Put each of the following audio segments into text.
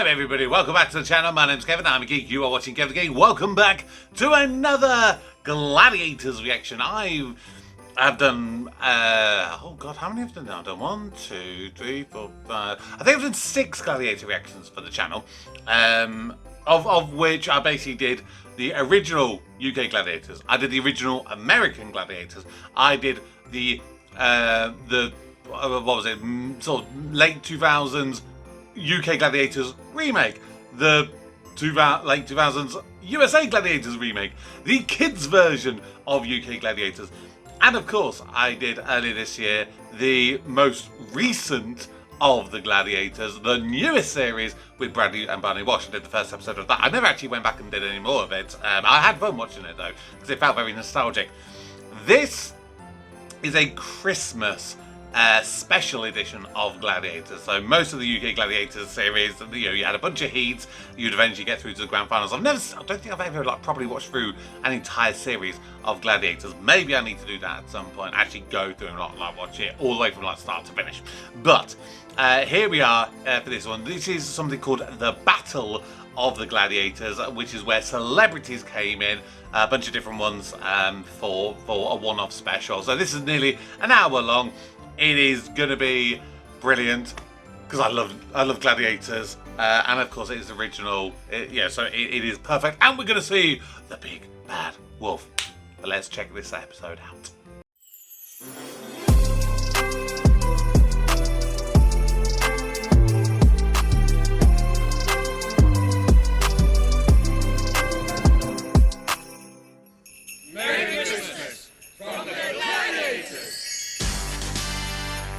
Hello everybody, welcome back to the channel. My name's Kevin, I'm a geek, you are watching Kevin the Geek. Welcome back to another Gladiators reaction. I have done, oh god, how many have I done now? I've done 1, 2, 3, 4, 5, I think I've done 6 Gladiator reactions for the channel. Of which I basically did the original UK Gladiators. I did the original American Gladiators. I did the what was it, sort of late 2000s UK Gladiators remake, the late 2000s USA Gladiators remake, the kids version of UK Gladiators, and of course I did earlier this year the most recent of the Gladiators, the newest series with Bradley and Barney Walsh. I did the first episode of that. I never actually went back and did any more of it. I had fun watching it though, because it felt very nostalgic. This is a Christmas special edition of Gladiators. So most of the UK Gladiators series, you had a bunch of heats, you'd eventually get through to the grand finals. I don't think I've ever properly watched through an entire series of Gladiators. Maybe I need to do that at some point, actually go through and watch it all the way from start to finish. But here we are for this one. This is something called the Battle of the Gladiators, which is where celebrities came in, a bunch of different ones for a one-off special. So this is nearly an hour long. It is going to be brilliant because I love Gladiators, and of course it is original. So it is perfect, and we're going to see the big bad wolf. But let's check this episode out.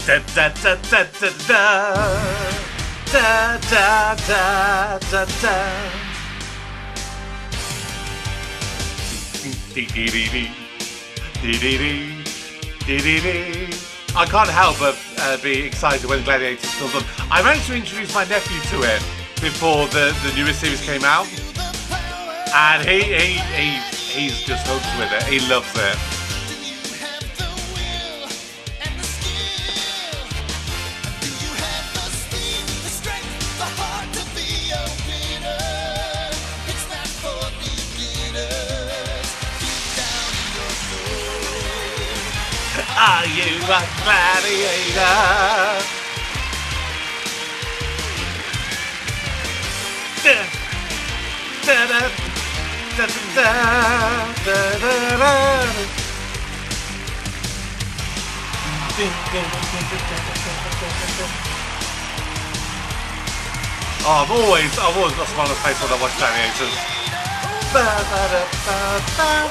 Da da da da da da da da da da. I can't help but be excited when Gladiators comes on. I managed to introduce my nephew to it before the newest series came out, and he's just hooked with it. He loves it. Are you a gladiator? Da, da, da, da, da, da, da, da. Oh, I've always got a smile on my face when I watch Gladiators.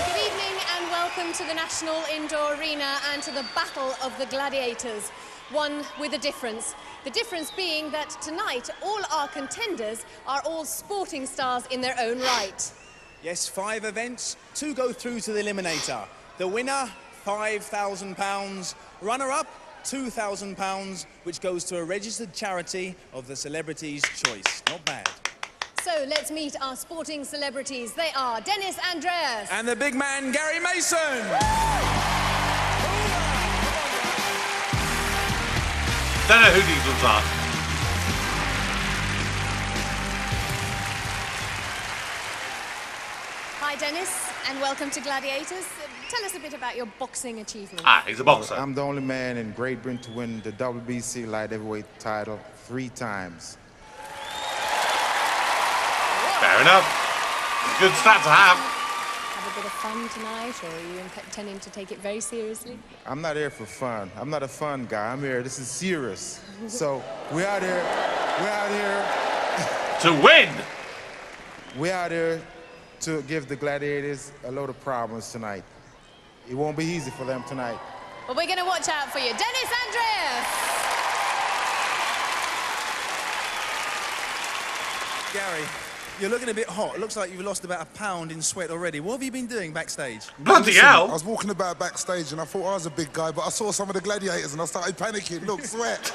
Good evening and welcome to the National Indoor Arena and to the Battle of the Gladiators. One with a difference. The difference being that tonight all our contenders are all sporting stars in their own right. Yes, 5 events, 2 go through to the Eliminator. The winner, £5,000. Runner-up, £2,000, which goes to a registered charity of the celebrity's choice. Not bad. So let's meet our sporting celebrities. They are Denis, Andries. And the big man, Gary Mason. Don't know who these ones are. Hi Denis, and welcome to Gladiators. Tell us a bit about your boxing achievements. He's a boxer. I'm the only man in Great Britain to win the WBC light heavyweight title 3 times. Fair enough. Good stat to have. Have a bit of fun tonight, or are you intending to take it very seriously? I'm not here for fun. I'm not a fun guy. I'm here. This is serious. So we're out here. To win. We're out here to give the Gladiators a load of problems tonight. It won't be easy for them tonight. Well, we're going to watch out for you. Denis, Andries! Gary, you're looking a bit hot. It looks like you've lost about £1 pound in sweat already. What have you been doing backstage? Bloody hell! I was walking about backstage and I thought I was a big guy, but I saw some of the Gladiators and I started panicking. Look, sweat.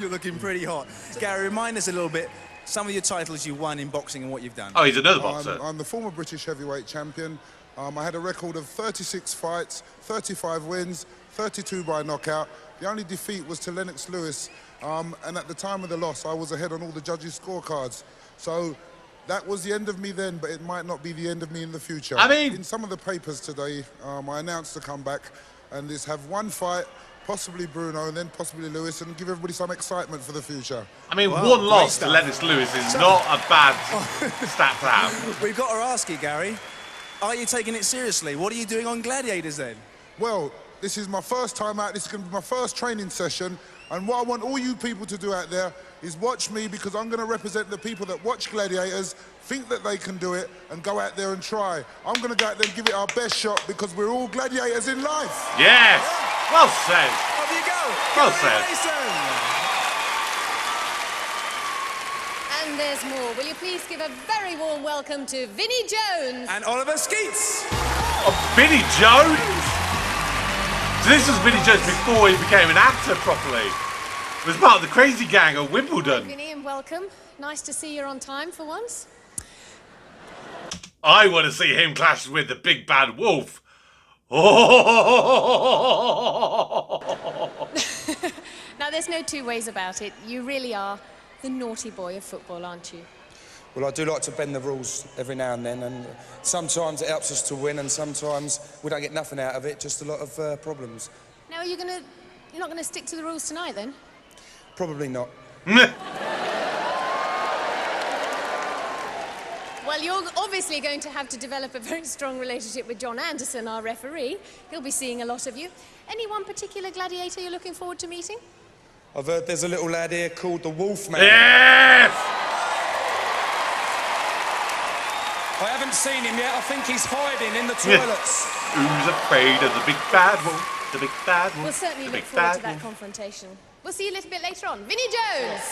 You're looking pretty hot. Gary, remind us a little bit, some of your titles you won in boxing and what you've done. Oh, he's another boxer. I'm the former British heavyweight champion. I had a record of 36 fights, 35 wins, 32 by knockout, The only defeat was to Lennox Lewis, and at the time of the loss, I was ahead on all the judges' scorecards. So that was the end of me then, but it might not be the end of me in the future. I mean, in some of the papers today, I announced the comeback, and this have one fight, possibly Bruno, and then possibly Lewis, and give everybody some excitement for the future. I mean, Wow, one loss great to stuff. Lennox Lewis is not a bad stat to have. We've got to ask you, Gary, are you taking it seriously? What are you doing on Gladiators then? Well, this is my first time out. This is going to be my first training session. And what I want all you people to do out there is watch me, because I'm going to represent the people that watch Gladiators, think that they can do it, and go out there and try. I'm going to go out there and give it our best shot, because we're all gladiators in life. Yes. Well said. Off you go. Well Gary said. Mason. And there's more. Will you please give a very warm welcome to Vinnie Jones? And Oliver Skeete. Oh, Vinnie Jones? So this was Vinnie Jones before he became an actor properly. He was part of the crazy gang of Wimbledon. Vinnie, and welcome. Nice to see you're on time for once. I want to see him clash with the big bad wolf. Now, there's no two ways about it. You really are the naughty boy of football, aren't you? Well, I do like to bend the rules every now and then, and sometimes it helps us to win, and sometimes we don't get nothing out of it, just a lot of problems. Now, you're not gonna stick to the rules tonight, then? Probably not. Well, you're obviously going to have to develop a very strong relationship with John Anderson, our referee. He'll be seeing a lot of you. Any one particular gladiator you're looking forward to meeting? I've heard there's a little lad here called the Wolfman. Yes! I haven't seen him yet. I think he's hiding in the toilets. Who's afraid of the big bad wolf? The big bad wolf. We'll certainly the look big forward bad to that wolf. confrontation. We'll see you a little bit later on. Vinnie Jones!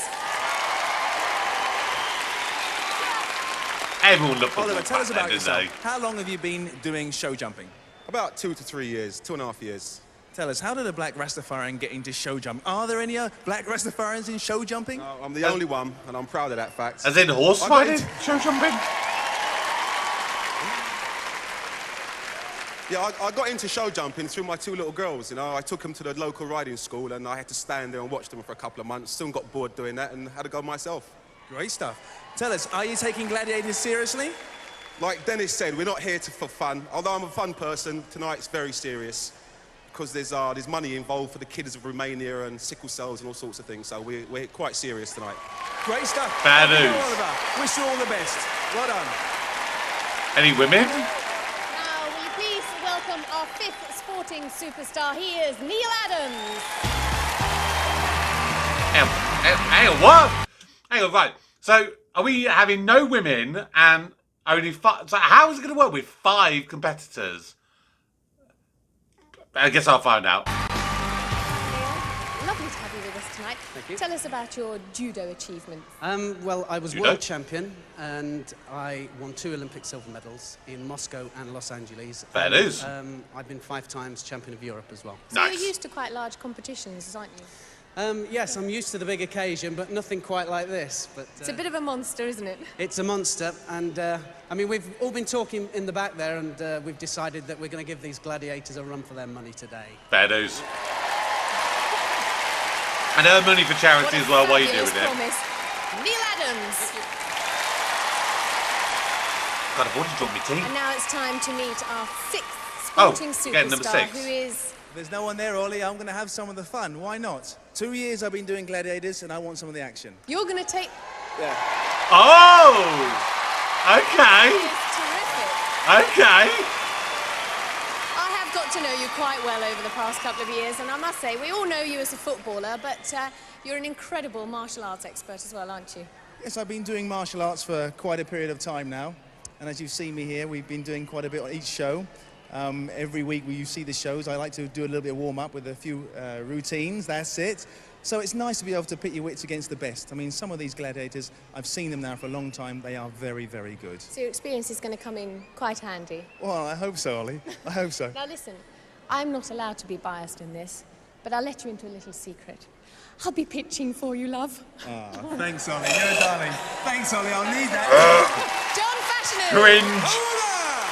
Everyone looked at Oliver, wolf tell back us then, about didn't yourself. they? How long have you been doing show jumping? About 2 to 3 years, 2.5 years. Tell us, how did a black Rastafarian get into show jumping? Are there any black Rastafarians in show jumping? I'm the only one, and I'm proud of that fact. As in horse I got fighting? Show jumping? Yeah, I got into show jumping through my 2 little girls, you know. I took them to the local riding school, and I had to stand there and watch them for a couple of months. Soon got bored doing that and had to go myself. Great stuff. Tell us, are you taking Gladiators seriously? Like Denis said, we're not here for fun. Although I'm a fun person, tonight's very serious, because there's money involved for the kids of Romania and sickle cells and all sorts of things. So we're quite serious tonight. Great stuff. Bad Thank you, news. Oliver. Wish you all the best. Well done. Any women? Now, will you please welcome our 5th sporting superstar. He is Neil Adams. Hang on, what? Hang on, right. So, are we having no women and only 5? So, how is it going to work with 5 competitors? I guess I'll find out. Neil, lovely to have you with us tonight. Thank you. Tell us about your judo achievements. Well, I was Judo? world champion, and I won 2 Olympic silver medals in Moscow and Los Angeles. Fair And, dues. I've been 5 times champion of Europe as well. So Nice. you're used to quite large competitions, aren't you? Yes, I'm used to the big occasion, but nothing quite like this. But It's a bit of a monster, isn't it? it's a monster, and I mean, we've all been talking in the back there, and we've decided that we're going to give these gladiators a run for their money today. Fair dues. And earn money for charity as well while you're doing Fabulous it. promise. Neil Adams. God, I've already drunk my tea. And now it's time to meet our 6th Oh, sporting again, number superstar, 6. who is... There's no one there, Ollie. I'm going to have some of the fun. Why not? 2 years I've been doing Gladiators, and I want some of the action. You're going to take... Yeah. Oh! Okay. It's terrific. Okay. I have got to know you quite well over the past couple of years, and I must say, we all know you as a footballer, but you're an incredible martial arts expert as well, aren't you? Yes, I've been doing martial arts for quite a period of time now. And as you've seen me here, we've been doing quite a bit on each show. Every week when you see the shows, I like to do a little bit of warm-up with a few routines, that's it. So it's nice to be able to pit your wits against the best. I mean, some of these gladiators, I've seen them now for a long time, they are very, very good. So your experience is going to come in quite handy. Well, I hope so, Ollie. I hope so. Now listen, I'm not allowed to be biased in this, but I'll let you into a little secret. I'll be pitching for you, love. Thanks, Ollie. You're a darling. Thanks, Ollie. I'll need that. John Fashanu! Cringe. Hola!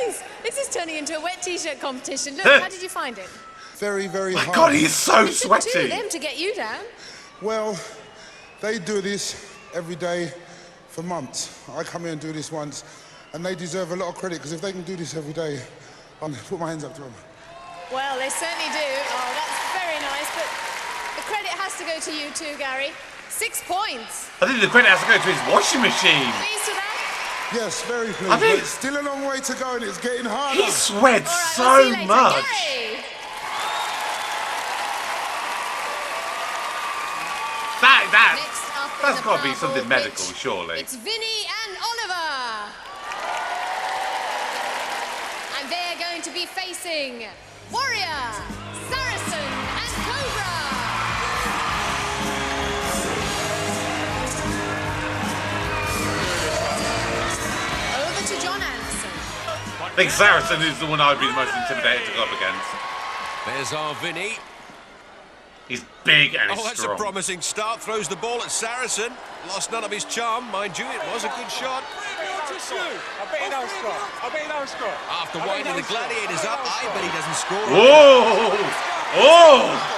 Jeez, this is turning into a wet T-shirt competition. Look, how did you find it? Very, very My hard. God, he's so It took two of sweaty. them to get you down. Well, they do this every day for months. I come here and do this once, and they deserve a lot of credit, because if they can do this every day, I'm gonna put my hands up to them. Well, they certainly do. Oh, that's very nice, but the credit has to go to you too, Gary. 6 points. I think the credit has to go to his washing machine. Pleased with that? Yes, very pleased. I think- But still a long way to go, and it's getting harder. He sweats All right, we'll see you so later. much. Gary! Next up in That's the got to be Powerball something medical, pitch, surely. It's Vinnie and Oliver. And they're going to be facing Warrior, Saracen, and Cobra. Over to John Anderson. I think Saracen is the one I'd be the most intimidated to go up against. There's our Vinnie. He's big and he's Oh, that's strong. a promising start. Throws the ball at Saracen. Lost none of his charm, mind you. It was a good shot. After winding the Gladiators up, I bet he doesn't score. Whoa! Oh!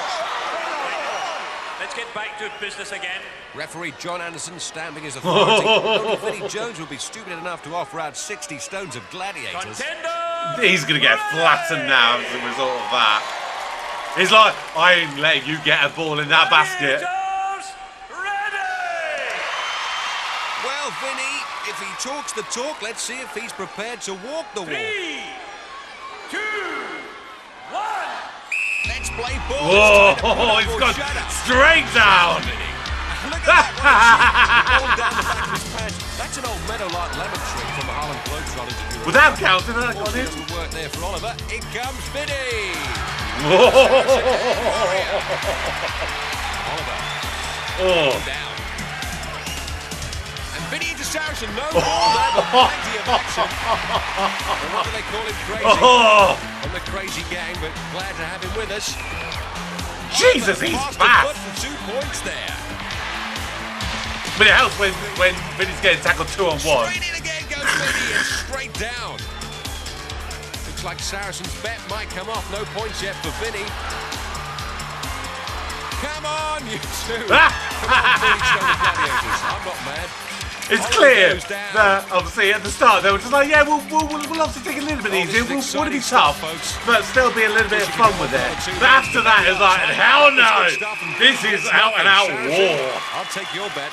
Let's get back to business again. Referee John Anderson stamping his authority. Only Vinnie Jones will be stupid enough to offer out 60 stones of Gladiators. Contender! He's going to get flattened now as a result of that. He's like, I ain't letting you get a ball in that basket. Gladiators, ready! Well, Vinnie, if he talks the talk, let's see if he's prepared to walk the walk. 3, 2, 1. Let's play ball. Whoa, he's gone straight down. Look at that one. Ball down the back of his pants. That's an old meadowlark lemon trick from the Harlem Globetrotters. If you Without counting, that got It it. doesn't work there for Oliver. It comes Vinnie. Oliver Oh. down. And Vinnie into Saracen. No ball there, but plenty of action. And what do they call him? Crazy. Oh. On the crazy gang, but glad to have him with us. Jesus, he's Fast fast. for 2 points there. But it helps when Vinny's getting tackled 2-on-1. Straight in again goes Vinnie and straight down. Looks like Saracen's bet might come off. No points yet for Vinnie. Come on, you two. Come on, Vinnie, show the Gladiators. I'm not mad. It's Oliver clear goes down. that obviously at the start they were just like, yeah, we'll obviously take it a little bit easier. this is We'll be exciting tough, stuff, folks. but still be a little bit of You fun can with go it. one or two But after that, it's like, hell no! It's good stuff, and This is it's out and out nothing. war. Saracen, I'll take your bet.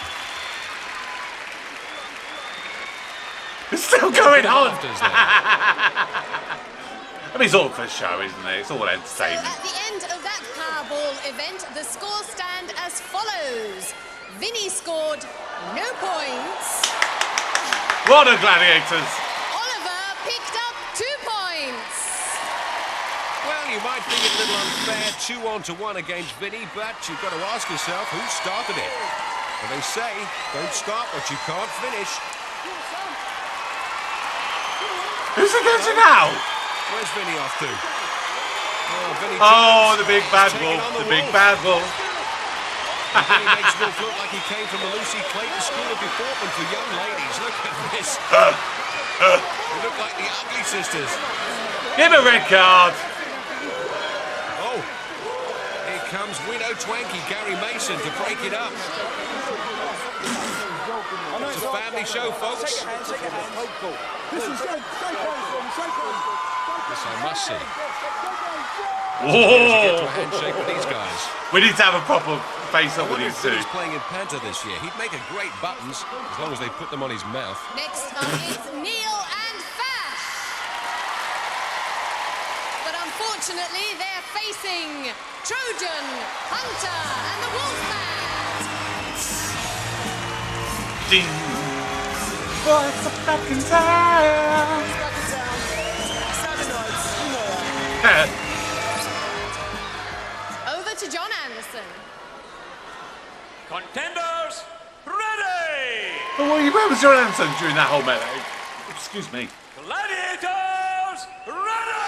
It's still going on. Afters there. I mean, it's all for show, isn't it? It's all So entertainment. at the end of that Powerball event, the scores stand as follows. Vinnie scored no points. What a Gladiators! Oliver picked up 2 points. Well, you might think it a little unfair, 2-on-1 against Vinnie, but you've got to ask yourself who started it. And they say, don't start what you can't finish. Who's against you now? Where's Vinnie off to? Oh, Vinnie Oh, Jones the big bad taking wolf. on The big bad wolf. Vinnie makes Wolf look like he came from the Lucy Clayton School of Deportment for young ladies. Look at this. They look like the Ugly Sisters. Give him a red card. Oh, here comes Widow Twanky, Gary Mason, to break it up. It's a family show, folks. Yes, I must say. Get to Whoa. a handshake with these guys. We need to have a proper face I up with wonder these if two. Vinnie's playing in Panther this year. He'd make a great buttons as long as they put them on his mouth. Next up is Neil and Fash. But unfortunately, they're facing Trojan, Hunter, and the Wolfman. Ding. What's the fucking time? Over to John Anderson. Contenders, ready! Where was your answer during that whole melee? Excuse me. Gladiators, ready!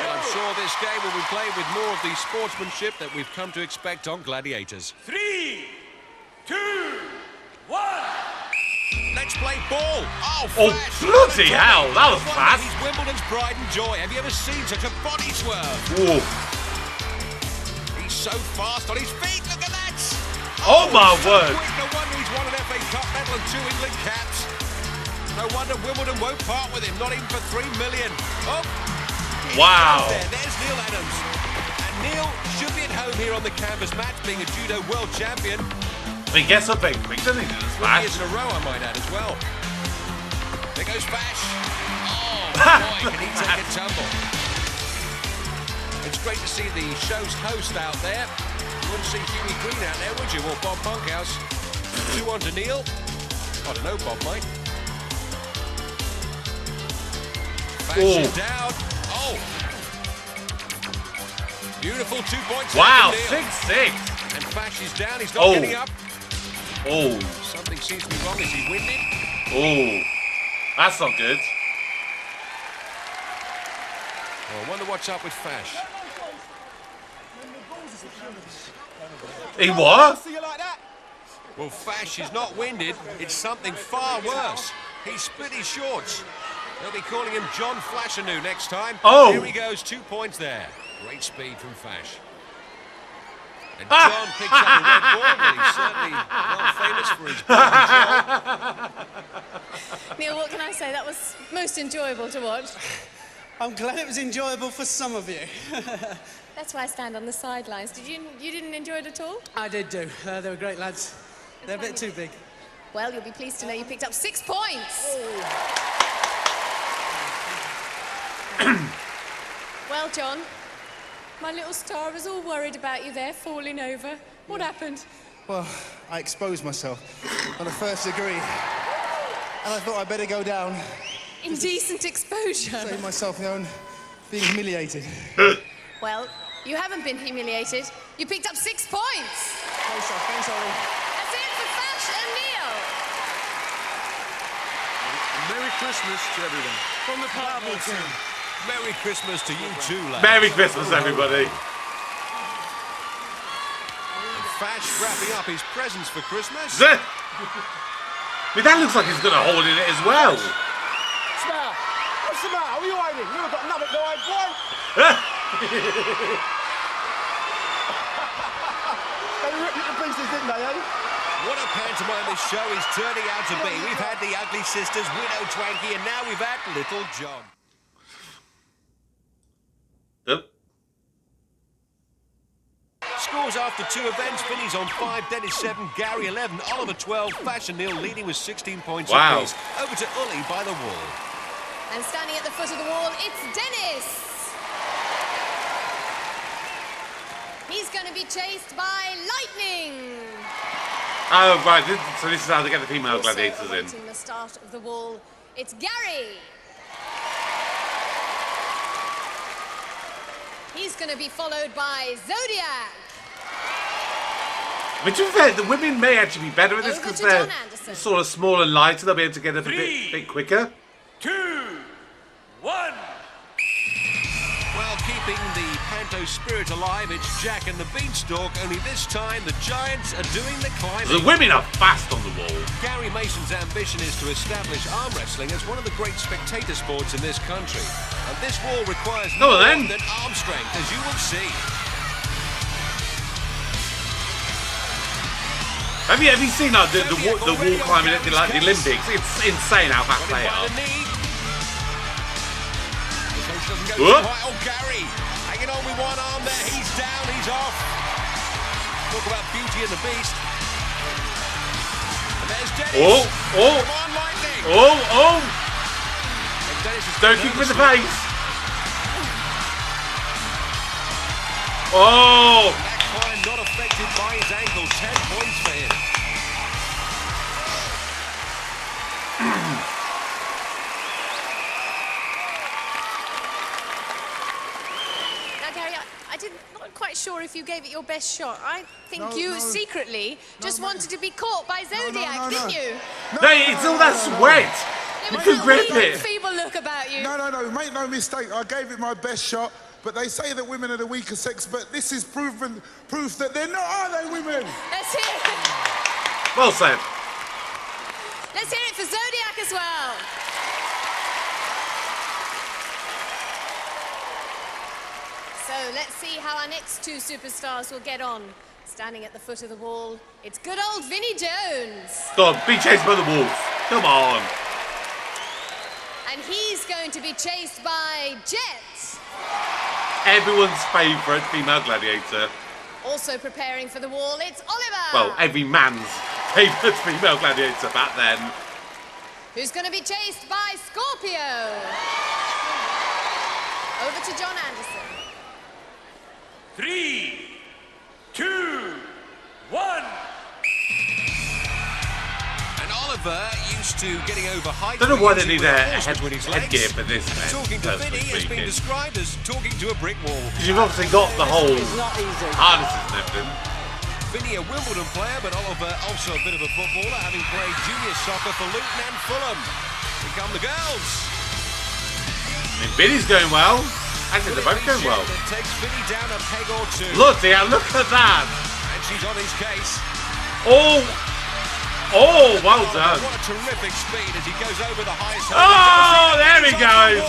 Well, I'm sure this game will be played with more of the sportsmanship that we've come to expect on Gladiators. 3, 2, 1. Let's play play ball. Oh, Oh, Flash. bloody hell, that was No wonder fast. He's Wimbledon's pride and joy. Have you ever seen such a body swerve? Ooh. He's so fast on his feet. Look at that. Oh my so word. Quick. No wonder he's won an FA Cup medal and 2 England caps. No wonder Wimbledon won't part with him, not even for $3 million. Oh, Wow. there's Neil Adams. And Neil should be at home here on the canvas match, being a judo world champion. He gets up very quick, doesn't he? This 3 Fash. years in a row, I might add, as well. There goes Fash. Oh, boy, can he take a tumble. It's great to see the show's host out there. You wouldn't see Hughie Green out there, would you? Or Bob Bunkhouse. 2 on to Neil. I don't know, Bob might. Fash is down. Oh. Beautiful 2 points. Wow, for Neil. 6-6. And Fash is down. He's not getting up. Oh. Something seems to be wrong. Is he winded? Oh. That's not good. Oh, I wonder what's up with Fash. He what? Well, Fash is not winded. It's something far worse. He's split his shorts. They'll be calling him John Fashanu next time. Oh. Here he goes, 2 points there. Great speed from Fash. And John picks up the red ball, but he's certainly well famous for his ball control. Neil, what can I say? That was most enjoyable to watch. I'm glad it was enjoyable for some of you. That's why I stand on the sidelines. You didn't enjoy it at all? I did do. They were great lads. They're a bit too big. Well, you'll be pleased to know you picked up 6 points. Well, John, my little star was all worried about you there, falling over. What happened? Well, I exposed myself on the first degree, and I thought I'd better go down. Indecent exposure. Save myself, being humiliated. Well, you haven't been humiliated. You picked up 6 points. Thanks, Ollie. That's it for Fash and Neil. Merry Christmas to everyone. From the Powerball team. Merry Christmas to you too, lads. Merry Christmas, everybody. And Fash wrapping up his presents for Christmas. I mean, that looks like he's got a hole in it as well. Smile. What's the matter? What are you hiding? You've got nothing to hide, boy. They ripped you to pieces, didn't they, eh? What a pantomime this show is turning out to be. We've had the Ugly Sisters, Widow Twanky, and now we've had Little John. Scores after 2 events. Vinnie's on 5, Denis 7, Gary 11, Oliver 12, Fash and Neil leading with 16 points apiece. Over to Uli by the wall. And standing at the foot of the wall, it's Denis. He's going to be chased by lightning. Oh, right. So this is how they get the female Also gladiators in. awaiting the start of the wall, it's Gary. He's going to be followed by Zodiac. I mean, to be fair, the women may actually be better at this Over because to they're John Anderson. sort of small and lighter. They'll be able to get up a 3, bit quicker. 2, 1. Well, keeping the Panto spirit alive, it's Jack and the Beanstalk, only this time the Giants are doing the climbing. The women are fast on the wall. Gary Mason's ambition is to establish arm wrestling as one of the great spectator sports in this country. And this wall requires Go more on, then. than arm strength, as you will see. Have you seen the wall climbing at the Olympics? It's insane how fast they are. Doesn't go too high. Oh, Gary hanging on with one arm there. He's down, he's off. Talk about Beauty and the Beast. And there's Denis. Oh. Come on, lightning. Oh. And Denis is Don't kick him in the face. Oh. That climb not affected by his ankle. 10 points for him. Not quite sure if you gave it your best shot. I think you secretly just wanted to be caught by Zodiac, didn't you? No, it's all that sweat. There You was can a grip weak, it. feeble look about you. No, make no mistake. I gave it my best shot, but they say that women are the weaker sex, but this is proof that they're not, are they, women? Let's hear it. Well said. Let's hear it for Zodiac. as well. So let's see how our next two superstars will get on. Standing at the foot of the wall, it's good old Vinnie Jones. God, be chased by the wolf. Come on. And he's going to be chased by Jet. Everyone's favourite female gladiator. Also preparing for the wall, it's Oliver. Well, every man's favourite female gladiator back then. Who's going to be chased by Scorpio. Over to John Anderson. 3, 2, 1. And Oliver used to getting over height. Don't know why they need a headgear headgear for this event. Talking to Vinnie has been described as talking to a brick wall. Because you've obviously got the whole harnesses and everything. Vinnie, a Wimbledon player, but Oliver also a bit of a footballer, having played junior soccer for Luton and Fulham. Here come the girls. I mean, Vinnie's going well. Actually, they're both going well. It takes Vinnie down a peg or two. Look, yeah, look at that. And she's on his case. Oh, well done. What a terrific speed as he goes over the highest. Oh, there he goes.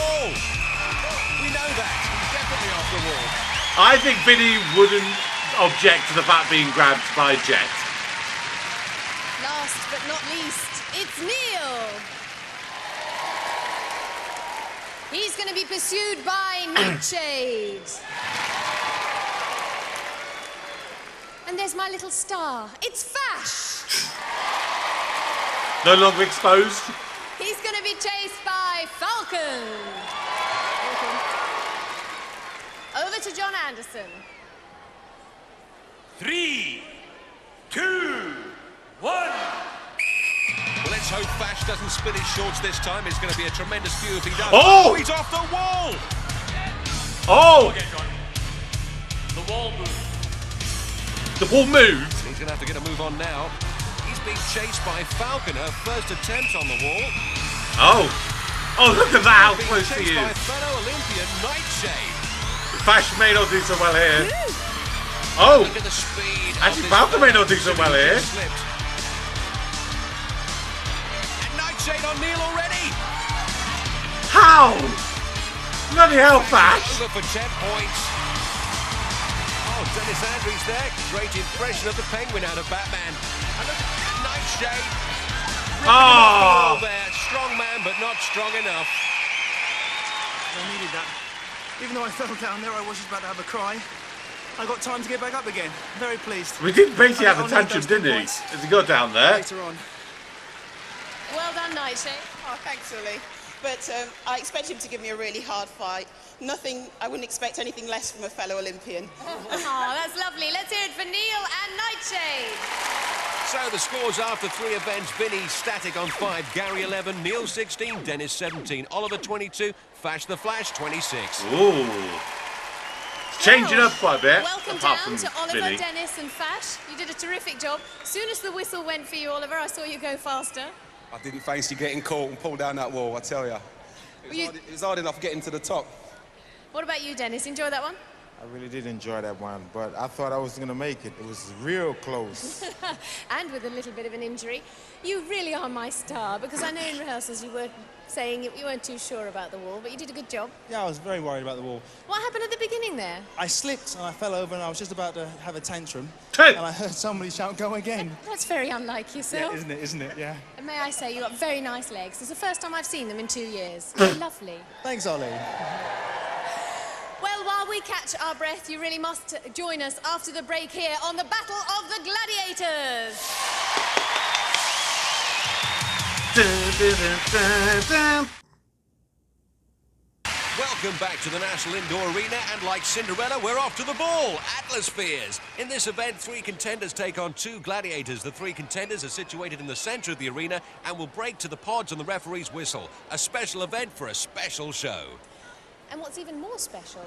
We know that. He's definitely off the wall. I think Vinnie wouldn't object to the fact being grabbed by Jet. Last but not least, it's Neil. He's going to be pursued by Nightshade. And there's my little star. It's Fash. No longer exposed. He's going to be chased by Falcon. Over to John Anderson. 3, 2, 1. Well, let's hope Fash doesn't spin his shorts this time. It's going to be a tremendous view if he does. Oh! He's off the wall! Oh! Okay, John. The wall moved. The ball moved. He's going to have to get a move on now. He's being chased by Falcon, her first attempt on the wall. Oh. Oh, look at that, how Being close he chased by is. fellow Olympian Nightshade. Fash may not do so well here. Oh. Look at the speed. Actually, Falcon may not do so well here. Slipped. And Nightshade on Neil already. How? Bloody hell, Fash. Over for 10 points. Oh, Denis Andries there. Great impression of the penguin out of Batman. And look at Nightshade. Oh. There. Strong man, but not strong enough. I needed that. Even though I fell down there, I was just about to have a cry. I got time to get back up again. Very pleased. We did basically have I'll a need tantrum, those didn't he? points As he got down there. later on. Well done, Nightshade. Oh, thanks, Ollie. But I expect him to give me a really hard fight. I wouldn't expect anything less from a fellow Olympian. Oh, that's lovely. Let's hear it for Neil and Nightshade. So the scores after 3 events: Vinnie static on 5, Gary 11, Neil 16, Denis 17, Oliver 22, Fash the Flash 26. Ooh. Changing up quite a bit. Welcome apart down from to Oliver, Vinnie. Denis and Fash. You did a terrific job. Soon as the whistle went for you, Oliver, I saw you go faster. I didn't fancy getting caught and pulled down that wall, I tell you. It was hard enough getting to the top. What about you, Denis? Enjoy that one? I really did enjoy that one, but I thought I was going to make it. It was real close. And with a little bit of an injury. You really are my star, because I know in rehearsals you were saying you weren't too sure about the wall, but you did a good job. Yeah, I was very worried about the wall. What happened at the beginning there? I slipped and I fell over and I was just about to have a tantrum. Hey! And I heard somebody shout, "Go again." That's very unlike yourself. Yeah, isn't it? Isn't it? Yeah. And may I say, you've got very nice legs. It's the first time I've seen them in 2 years. They're lovely. Thanks, Ollie. Well, while we catch our breath, you really must join us after the break here on the Battle of the Gladiators. Dun, dun, dun, dun, dun. Welcome back to the National Indoor Arena, and like Cinderella, we're off to the ball, Atmospheres. In this event, 3 contenders take on 2 gladiators. The 3 contenders are situated in the centre of the arena and will break to the pods on the referee's whistle. A special event for a special show. And what's even more special,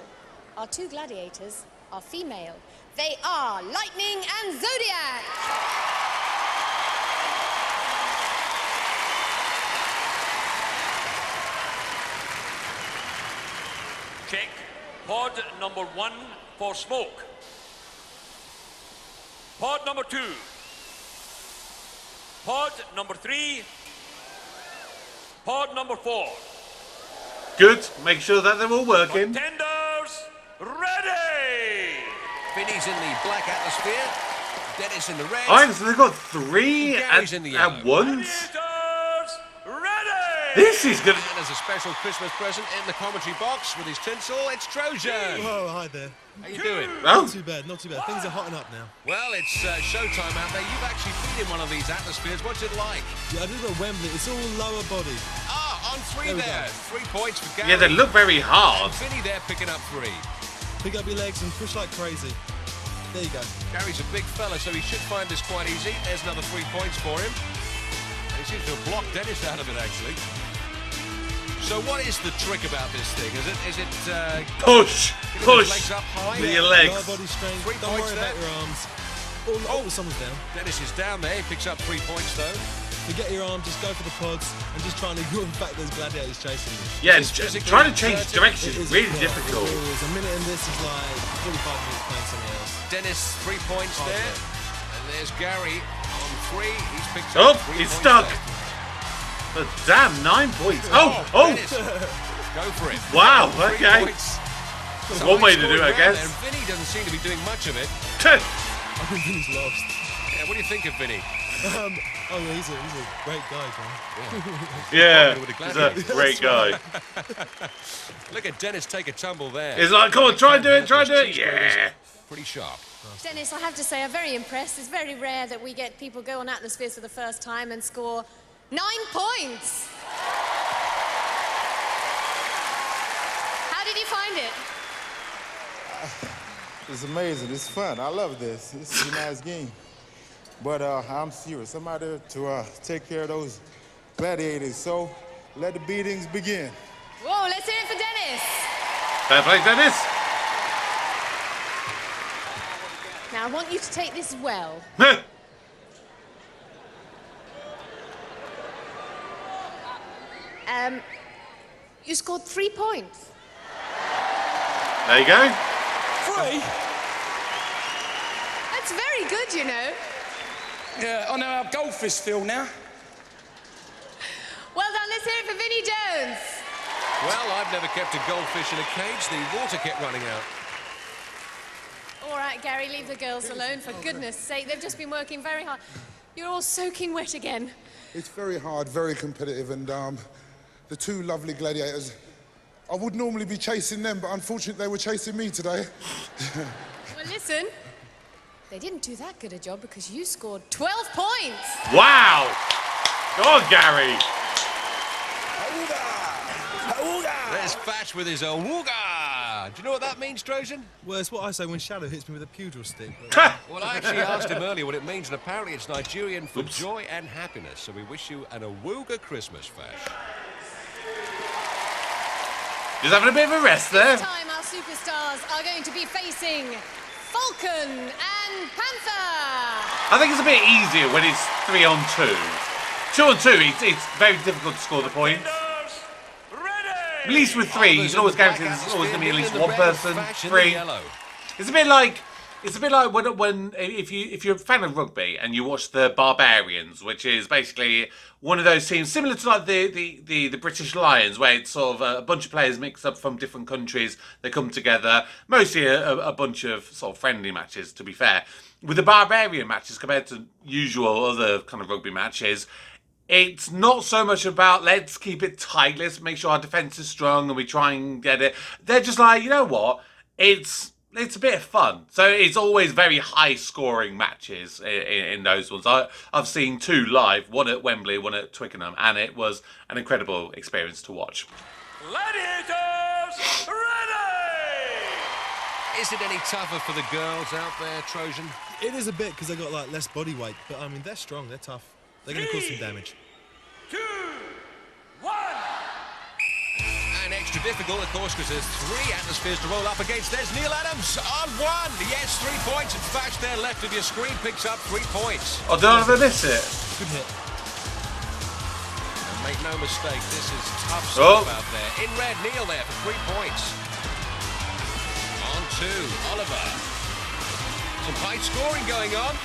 our 2 gladiators are female. They are Lightning and Zodiac. Check. Pod number 1 for smoke. Pod number 2. Pod number 3. Pod number 4. Good. Make sure that they're all working. Contenders, ready! Vinnie's in the black atmosphere. Denis in the red. Oh, so they've got 3 Gary's in the yellow. at once. Gladiators, ready! This is good. And as a special Christmas present in the commentary box with his tinsel, it's Trojan. Oh, hi there. How you doing? Oh. Not too bad, not too bad. Things are hotting up now. Well, it's showtime out there. You've actually been in one of these atmospheres. What's it like? Yeah, I did at Wembley. It's all lower body. Ah, on 3 There we there. go. 3 points for Gary. Yeah, they look very hard. And Vinnie there picking up 3. Pick up your legs and push like crazy. There you go. Gary's a big fella, so he should find this quite easy. There's another 3 points for him. And he seems to have blocked Denis out of it, actually. So what is the trick about this thing? Is it Push, legs up high? with your legs. Lower body strength. 3 Don't points worry there. about your arms. Oh, someone's down. Denis is down there. He picks up 3 points, though. Forget your arm, just go for the pods and just try and ignore the fact there's gladiators chasing you. Yeah, This is physically trying to change exerting. direction is really difficult. A minute in this is like 45 minutes playing something else. Denis, 3 points Oh, there. okay. And there's Gary on 3. He's picked Oh, up 3 he's points stuck. there. But damn, 9 points. Oh. Denis, go for it. Wow, 3 okay. points. That's So one way he's to do it, scoring I well guess. there, and Vinnie doesn't seem to be doing much of it. I think he's lost. Yeah, what do you think of Vinnie? Oh, yeah, he's a great guy, John. Yeah, With the he's Gladiators. a great guy. Look at Denis take a tumble there. He's like, come on, try and do it, try and do it. Yeah. Pretty sharp. Denis, I have to say, I'm very impressed. It's very rare that we get people go on atmospheres for the first time and score 9 points. How did you find it? It's amazing. It's fun. I love this. This is a nice game. But I'm serious. I'm out there to take care of those gladiators. So let the beatings begin. Whoa, let's hear it for Denis. Fair play, Denis. Now, I want you to take this well. You scored 3 points. There you go. 3? That's very good, you know. Yeah, I know how goldfish feel now. Well done, let's hear it for Vinnie Jones. Well, I've never kept a goldfish in a cage. The water kept running out. All right, Gary, leave the girls alone, for goodness sake. They've just been working very hard. You're all soaking wet again. It's very hard, very competitive, and the 2 lovely gladiators, I would normally be chasing them, but unfortunately they were chasing me today. Well, listen, they didn't do that good a job because you scored 12 points. Wow. Go on, Gary. There's Fash with his awooga. Do you know what that means, Trojan? Well, it's what I say when Shadow hits me with a pugil stick. Well, I actually asked him earlier what it means, and apparently it's Nigerian for joy and happiness. So we wish you an awooga Christmas, Fash. Just having a bit of a rest there. This time our superstars are going to be facing Falcon and Panther. I think it's a bit easier when it's 3 on 2. 2 on 2, it's very difficult to score the points. At least with 3, you can always guarantee there's always going to be at least one person free. It's a bit like when if you're a fan of rugby and you watch the Barbarians, which is basically one of those teams similar to like the British Lions, where it's sort of a bunch of players mixed up from different countries. They come together, mostly a bunch of sort of friendly matches, to be fair. With the Barbarian matches compared to usual other kind of rugby matches, it's not so much about let's keep it tight, let's make sure our defence is strong and we try and get it. They're just like, you know what, it's a bit of fun. So it's always very high scoring matches in those ones. I've seen 2 live, one at Wembley, one at Twickenham, and it was an incredible experience to watch. Gladiators, ready! Is it any tougher for the girls out there, Trojan? It is a bit because they got like less body weight, but I mean they're strong, they're tough. They're going to cause some damage. 2, 1. And extra difficult, of course, because there's 3 atmospheres to roll up against. There's Neil Adams on 1. Yes, 3 points. In fact, there left of your screen picks up 3 points. Oh, don't ever miss it. Good hit. And make no mistake, this is tough stuff out there. In red, Neil there for 3 points. On 2, Oliver. Some high scoring going on.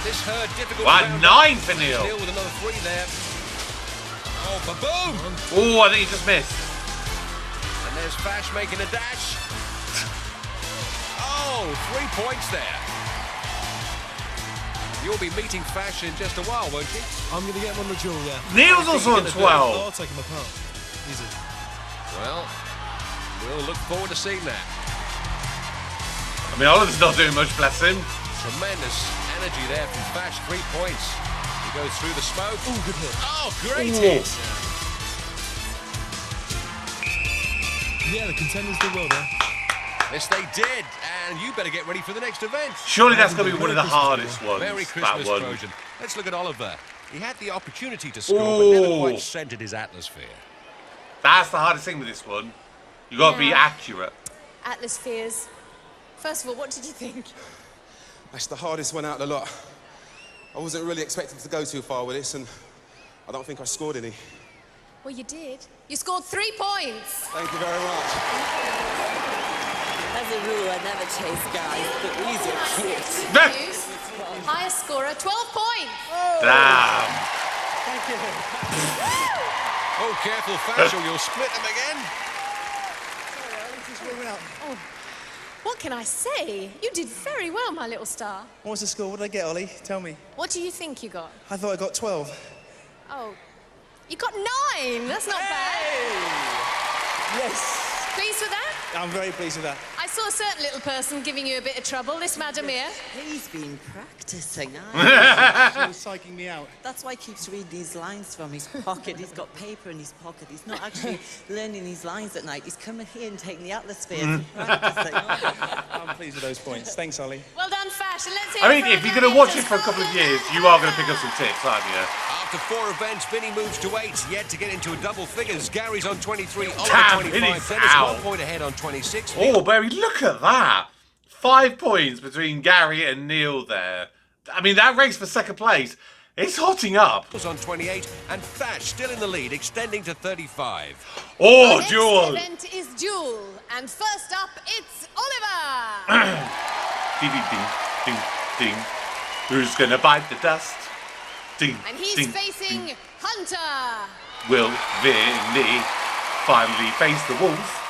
This difficult. Wow, 9 for Neil. Neil with another 3 there. Oh, ba-boom! Oh, I think he just missed. And there's Fash making a dash. Oh, 3 points there. You'll be meeting Fash in just a while, won't you? I'm going to get him on the duel, yeah. Neil's also on 12. I'll take him apart. Easy. Well, we'll look forward to seeing that. I mean, Oliver's not doing much, bless him. Tremendous energy there from Fash. 3 points. He goes through the smoke. Oh, good hit. Oh, great Ooh. hit. Yeah, the contenders did well there. Yes, they did. And you better get ready for the next event. Surely that's going to be one of the hardest ones. Merry that Christmas, one. Trojan. Let's look at Oliver. He had the opportunity to score, but never quite centred his atmosphere. That's the hardest thing with this one. You got to be accurate. Atmospheres. First of all, what did you think? That's the hardest one out of the lot. I wasn't really expecting to go too far with this, and I don't think I scored any. Well, you did. You scored 3 points. Thank you very much. As a rule, I never chase guys, but these are cute. Highest scorer, 12 points. Damn. Thank you. Oh, careful, Fash, or you'll split them again. Oh, what can I say? You did very well, my little star. What was the score? What did I get, Ollie? Tell me. What do you think you got? I thought I got 12. Oh, you got 9. That's not bad. Yes. Pleased with that? I'm very pleased with that. I saw a certain little person giving you a bit of trouble, this madam here. He's been practicing. She was psyching me out. That's why he keeps reading these lines from his pocket. He's got paper in his pocket. He's not actually learning these lines at night. He's coming here and taking the atmosphere and practicing. I'm pleased with those points. Thanks, Ollie. Well done, Fash. And let's hear I mean, it if from you're going to watch it Gladiators. for a couple of years, you are going to pick up some tips, aren't you? After 4 events, Vinnie moves to 8, yet to get into a double figures. Gary's on 23, Oliver Damn, 25, Vinnie's Denis out. 1 point ahead on 26. Oh, Barry, look at that. 5 points between Gary and Neil there. I mean, that race for second place, it's hotting up. Was on 28, and Fash still in the lead, extending to 35. Oh, The Duel. next event is Duel. And first up, it's Oliver. Ding, ding, ding, ding, ding. Who's going to bite the dust? Ding, And he's ding, facing ding. Hunter. Will Vinnie finally face the wolf?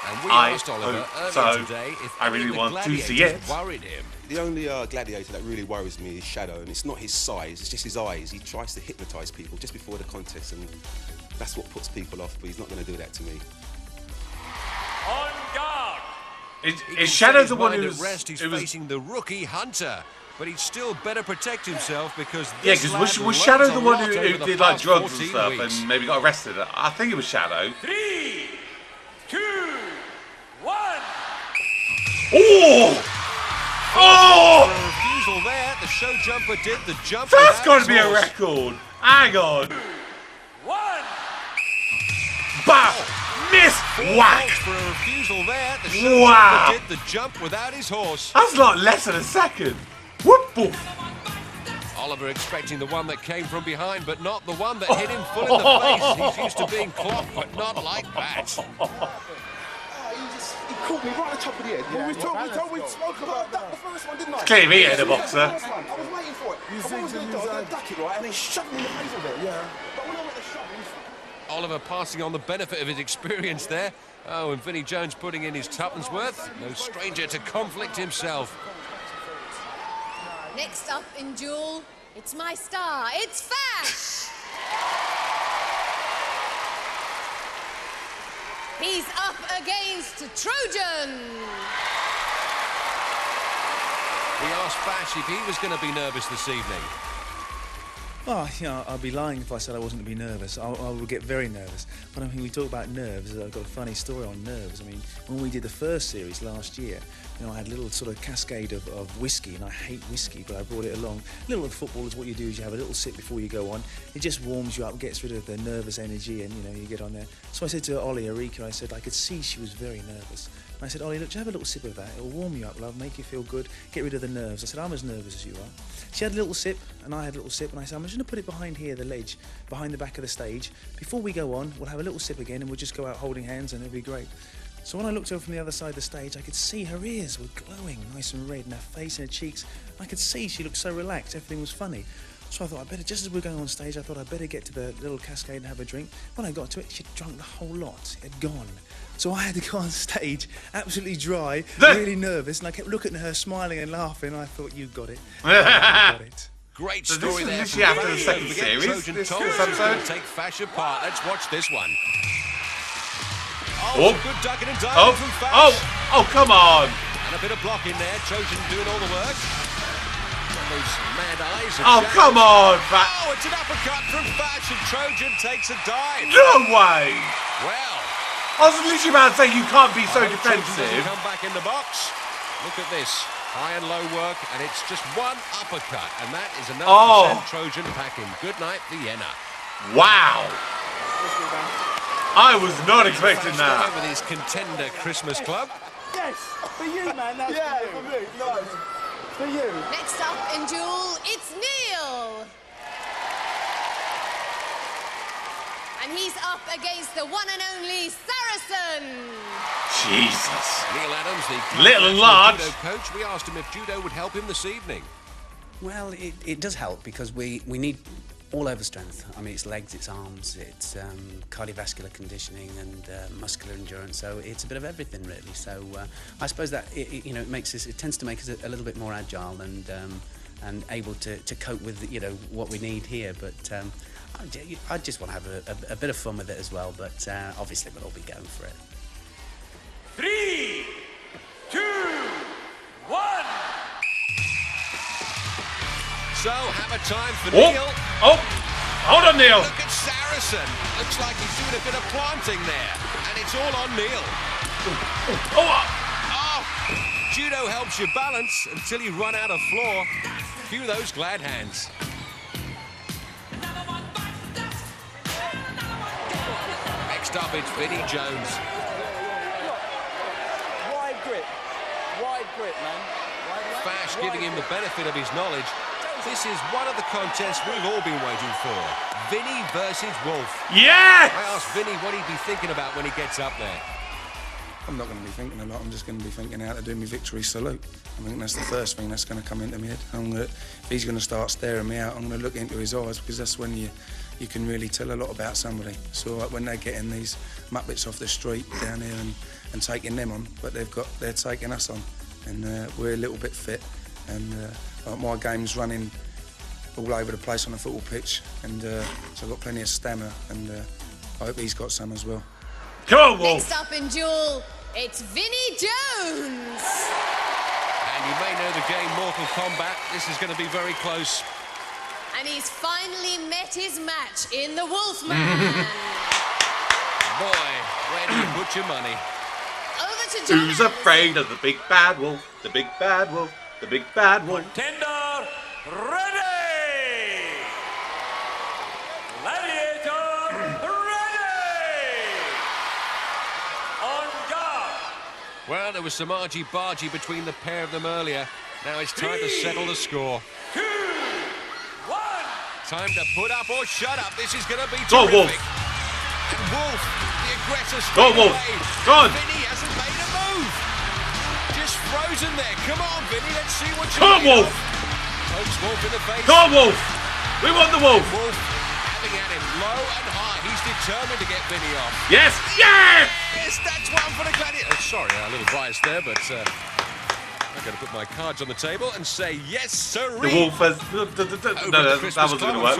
And we I asked Oliver hope earlier so. today if I really any of the want to see gladiators it. worried him. The only gladiator that really worries me is Shadow, and it's not his size, it's just his eyes. He tries to hypnotise people just before the contest, and that's what puts people off, but he's not going to do that to me. On guard. Is Shadow the one Mind who's... at rest, he's who was- facing the rookie Hunter. But he'd still better protect himself because Yeah, this because lad was learns Shadow a the one lot who over the did like past drugs and 14 stuff weeks. and maybe got arrested? I think it was Shadow. 3, 2, 1. Oh! Oh! For a refusal there, the Showjumper did the jump. That's without got to his be a horse. record. Hang on. 1. Bah! Miss! Whack! For a refusal there, the Wow. Showjumper did the jump without his horse. That's like less than a second. Whoop! Whoop. Oliver expecting the one that came from behind, but not the one that hit him full in the face. He's used to being clocked, but not like that. He caught me right at the top of the head. Well, we spoke about that. The first one, didn't I? Clearly he ain't a boxer. I was waiting for it. I was going to duck it, right, and then shut me in the face with it. Yeah. But when I went to shove him, Oliver passing on the benefit of his experience there. Oh, and Vinnie Jones putting in his tuppence worth. No stranger to conflict himself. Next up in Duel, it's my star. It's Fash. He's up against Trojan. We asked Fash if he was going to be nervous this evening. Oh, you know, I'd be lying if I said I wasn't going to be nervous. I would get very nervous. But I mean, we talk about nerves. I've got a funny story on nerves. I mean, when we did the first series last year, you know, I had a little sort of cascade of whiskey, and I hate whiskey, but I brought it along. Little with football is what you do is you have a little sip before you go on. It just warms you up, gets rid of the nervous energy, and, you know, you get on there. So I said to Ollie, Erika, I said, I could see she was very nervous. And I said, Ollie, look, just have a little sip of that. It'll warm you up, love, make you feel good, get rid of the nerves. I said, I'm as nervous as you are. She had a little sip, and I had a little sip, and I said, I'm just going to put it behind here, the ledge, behind the back of the stage. Before we go on, we'll have a little sip again, and we'll just go out holding hands, and it'll be great. So when I looked over from the other side of the stage, I could see her ears were glowing, nice and red, and her face and her cheeks. I could see she looked so relaxed, everything was funny. So I thought, just as we were going on stage, I thought I'd better get to the little cascade and have a drink. When I got to it, she'd drunk the whole lot. It had gone. So I had to go on stage, absolutely dry, really nervous, and I kept looking at her, smiling and laughing, and I thought, you got it. You got it. Great So story there. this is after the second Don't forget series. Trojan This told us episode. he was going to take Fash apart. Let's watch this one. Oh. Good ducking and diving from Fash. Oh, come on. And a bit of block in there. Trojan doing all the work. Got those mad eyes. and Oh, shadows. come on, Fash. Oh, it's an uppercut from Fash, and Trojan takes a dive. No way. Well, I was literally about to say you can't be so I hope Trojan defensive. doesn't come back in the box. Look at this. High and low work, and it's just one uppercut, and that is enough to send Trojan packing. Good night, Vienna. Wow. I was not expecting Fash that. with his Contender Christmas Club. Yes, for you, man. That's for me. Nice. For you. Next up in Duel, it's Neil. And he's up against the one and only Saracen. Jesus. Neil Adams, the Little and large. judo coach. We asked him if judo would help him this evening. Well, it does help because we need all over strength. I mean, it's legs, it's arms, it's cardiovascular conditioning and muscular endurance. So it's a bit of everything, really. So I suppose that it makes us. It tends to make us a little bit more agile and able to cope with what we need here. But I just want to have a bit of fun with it as well. But obviously, we'll all be going for it. 3, 2, 1. So, hammer time for Oh, Neil. hold on, Neil. Look at Saracen. Looks like he's doing a bit of planting there. And it's all on Neil. Oh, judo helps you balance until you run out of floor. Cue those glad hands. Next up, it's Vinnie Jones. Wide grip, man. Fash giving him the benefit of his knowledge. This is one of the contests we've all been waiting for. Vinnie versus Wolf. Yes! I asked Vinnie what he'd be thinking about when he gets up there. I'm not going to be thinking a lot. I'm just going to be thinking how to do my victory salute. I think that's the first thing that's going to come into my head. If he's going to start staring me out, I'm going to look into his eyes because that's when you can really tell a lot about somebody. So when they're getting these muppets off the street down here and taking them on, but they're taking us on, and we're a little bit fit, and my game's running all over the place on the football pitch, and so I've got plenty of stamina, and I hope he's got some as well. Come on, Wolf. Next up in Duel, it's Vinnie Jones. And you may know the game Mortal Kombat. This is going to be very close. And he's finally met his match in the Wolfman. Boy, where do you put your money? Over to John. Who's afraid of the big bad wolf? The big bad wolf. The big bad wolf. Contender, ready! Gladiator, ready! On guard! Well, there was some argy-bargy between the pair of them earlier. Now it's time to settle the score. 2, 1. Time to put up or shut up. This is going to be Go, terrific. Wolf. And Wolf, the aggressor, Go, straight Wolf. away. Go on. Vinnie hasn't made a move. Just frozen there. Come on, Vinnie. Let's see what you Come on, Wolf. Pokes Wolf in the face. Come on, Wolf. We want the Wolf. Wolf having at him low and high. He's determined to get Vinnie off. Yes. Yes. Yes, that's one for the Gladiator. Oh, sorry, a little biased there, but I'm going to put my cards on the table and say yes, sir. The Wolf has. No, that wasn't going to work.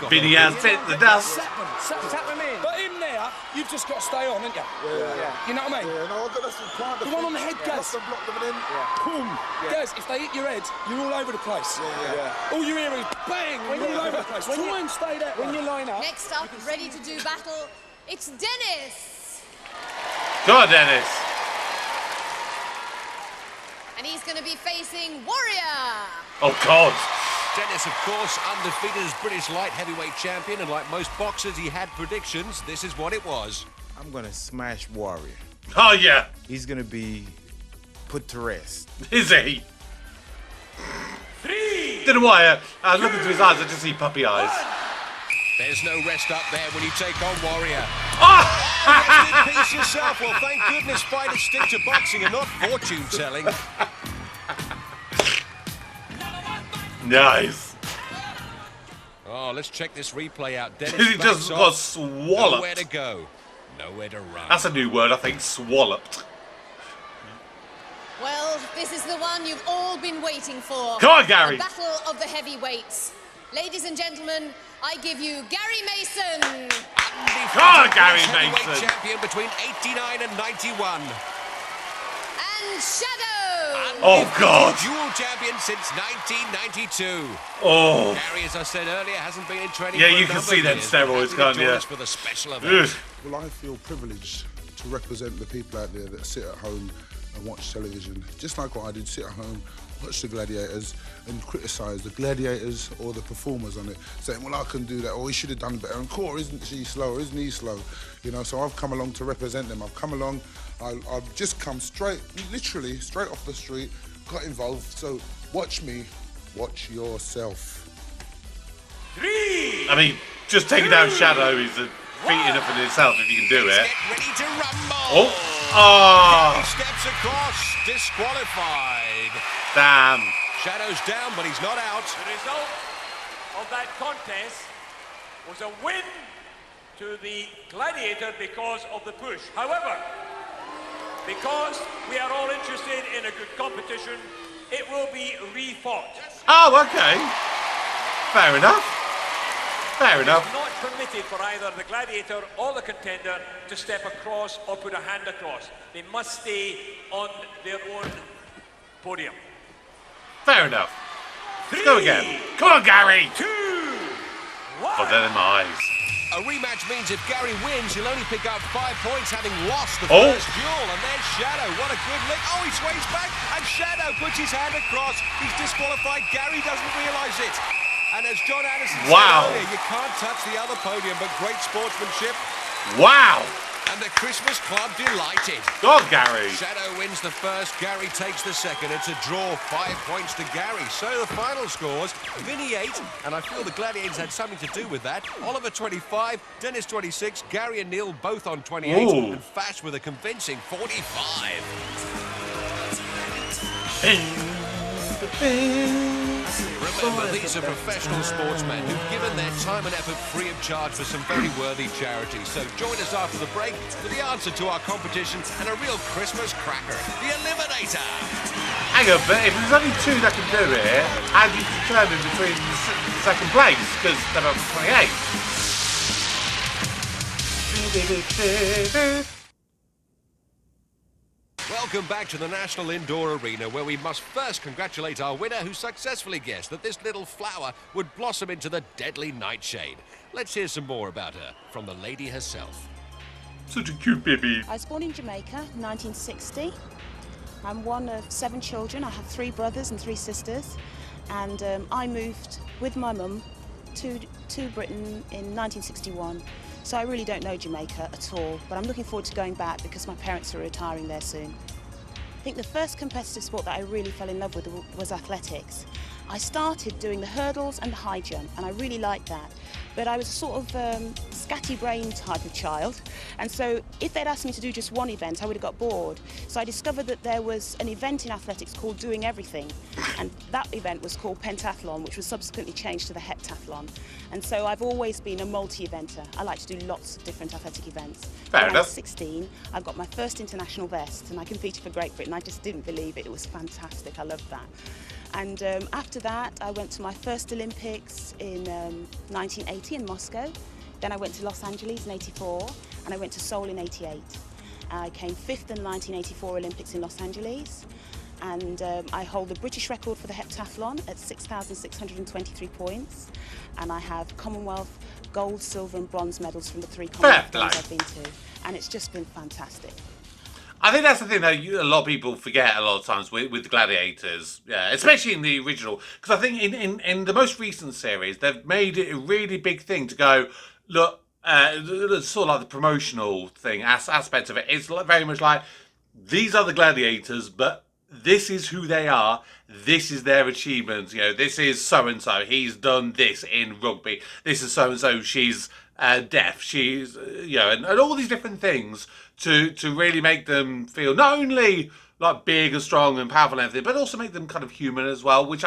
Vinnie has hit the dust. Tap him in. But him there, you've just got to stay on, haven't you? Yeah. You know what I mean? Yeah, no, I've got some plan. The one on the head, Gaz. Block them in. Boom. Gaz, if they hit your head, you're all over the place. Yeah. All you hear is bang, you're all over the place. Try and stay there. When you line up. Next up, ready to do battle, it's Denis. Go on, Denis. And he's going to be facing Warrior. Oh, God. Denis, of course, undefeated as British light heavyweight champion, and like most boxers, he had predictions. This is what it was. I'm going to smash Warrior. Oh, yeah. He's going to be put to rest. Is he? Don't know why. I was looking through his eyes. I just see puppy eyes. There's no rest up there when you take on Warrior. Oh! Rest in peace yourself. Well, thank goodness fighters stick to boxing and not fortune-telling. Nice. Oh, let's check this replay out. Denis He just got swallowed. Nowhere to go. Nowhere to run. That's a new word, I think, swalloped. Well, this is the one you've all been waiting for. Come on, Gary. The battle of the heavyweights. Ladies and gentlemen, I give you Gary Mason. Come on, Gary Heavyweight Mason. champion between 89 and 91. And Shadow. Oh, God. Dual champion since 1992. Oh. Gary, as I said earlier, hasn't been in training Yeah, for a you can number see of them years. steroids, Happy to can't join you? us for the special event. Well, I feel privileged to represent the people out there that sit at home and watch television, just like what I did, sit at home, watch the Gladiators and criticise the Gladiators or the performers on it, saying, well, I can do that, or he should have done better, and Cora, isn't she slow, isn't he slow? You know, so I've come along to represent them. I've come along, I've just come literally straight off the street, got involved, so watch me, watch yourself. I mean, just taking down Shadow is a feat enough in itself if you can do it. Get ready to rumble. Oh. Oh. He steps across, disqualified. Damn. Shadow's down, but he's not out. The result of that contest was a win to the Gladiator because of the push. However, because we are all interested in a good competition, it will be refought. Oh, okay. Fair enough. Fair enough. It's not permitted for either the Gladiator or the Contender to step across or put a hand across. They must stay on their own podium. Fair enough. Let's go again. Come on, Gary. 2, 1. Oh, they're in my eyes. A rematch means if Gary wins, he'll only pick up 5 points, having lost the Oh. first duel. And there's Shadow. What a good lick. Oh, he sways back, and Shadow puts his hand across. He's disqualified. Gary doesn't realise it. And as John Anderson Wow. said earlier, you can't touch the other podium, but great sportsmanship. Wow. And the Christmas Club delighted. God, Gary. Shadow wins the first, Gary takes the second. It's a draw, 5 points to Gary. So the final scores, Vinnie 8, and I feel the Gladiators had something to do with that. Oliver 25, Denis 26, Gary and Neil both on 28, Ooh. and Fash with a convincing 45. Remember, these are professional sportsmen who've given their time and effort free of charge for some very worthy charities. So join us after the break for the answer to our competition and a real Christmas cracker, the Eliminator. Hang on, but if there's only 2 that can do it, how do you determine between the second place? Because they're up to 28. Welcome back to the National Indoor Arena, where we must first congratulate our winner who successfully guessed that this little flower would blossom into the deadly nightshade. Let's hear some more about her from the lady herself. Such a cute baby. I was born in Jamaica in 1960. I'm one of 7 children. I have 3 brothers and 3 sisters. And I moved with my mum to Britain in 1961. So I really don't know Jamaica at all, but I'm looking forward to going back because my parents are retiring there soon. I think the first competitive sport that I really fell in love with was athletics. I started doing the hurdles and the high jump, and I really liked that. But I was sort of scatty-brain type of child, and so if they'd asked me to do just one event, I would have got bored. So I discovered that there was an event in athletics called Doing Everything, and that event was called pentathlon, which was subsequently changed to the heptathlon. And so I've always been a multi-eventer. I like to do lots of different athletic events. Fair When I enough. was 16, I got my first international vest, and I competed for Great Britain. I just didn't believe it. It was fantastic. I loved that. And after that, I went to my first Olympics in 1980 in Moscow. Then I went to Los Angeles in 84, and I went to Seoul in 88. I came 5th in the 1984 Olympics in Los Angeles, and I hold the British record for the heptathlon at 6,623 points, and I have Commonwealth gold, silver and bronze medals from the 3 Commonwealth Fair Games play. I've been to, and it's just been fantastic. I think that's the thing that a lot of people forget a lot of times with the Gladiators, yeah, especially in the original. Because I think in the most recent series, they've made it a really big thing to go, look, sort of like the promotional thing, aspect of it. It's very much like, these are the Gladiators, but this is who they are. This is their achievements. You know, this is so-and-so. He's done this in rugby. This is so-and-so. She's deaf. She's, you know, and all these different things to really make them feel not only like big and strong and powerful and everything, but also make them kind of human as well, which